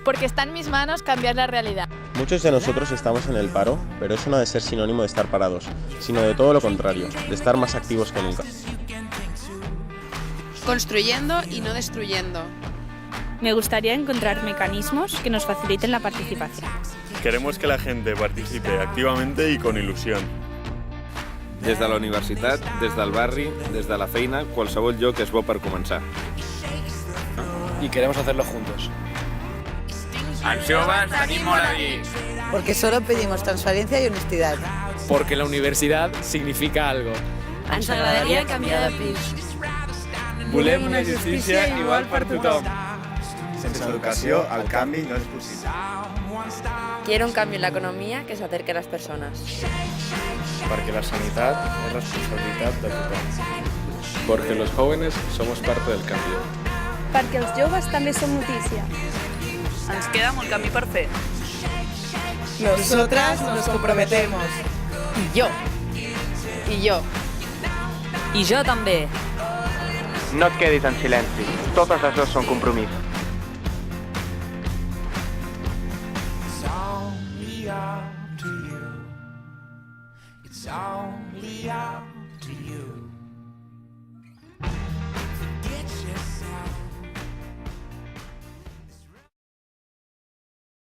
Porque está en mis manos cambiar la realidad. Muchos de nosotros estamos en el paro, pero eso no ha de ser sinónimo de estar parados, sino de todo lo contrario, de estar más activos que nunca. Construyendo y no destruyendo. Me gustaría encontrar mecanismos que nos faciliten la participación. Queremos que la gente participe activamente y con ilusión. Des de la universitat, des del barri, des de la feina, qualsevol lloc és bo per començar. Y queremos hacerlo juntos. Els joves tenim molt a dir. Porque solo pedimos transparencia y honestidad. Porque la universidad significa algo. Ens agradaria canviar de pis. Volem una justícia igual per tothom. Sense educació, el canvi no és possible. Quiero un cambio en la economía que se acerque a las personas. Perquè la sanitat és responsabilitat de tothom. Porque los jóvenes somos parte del cambio. Perquè els joves també som notícia. Ens queda molt camí per fer. Nosotras nos comprometemos. Y yo. Y yo. I jo també. No et quedis en silenci. Totes les dos són compromís. It's only up to you.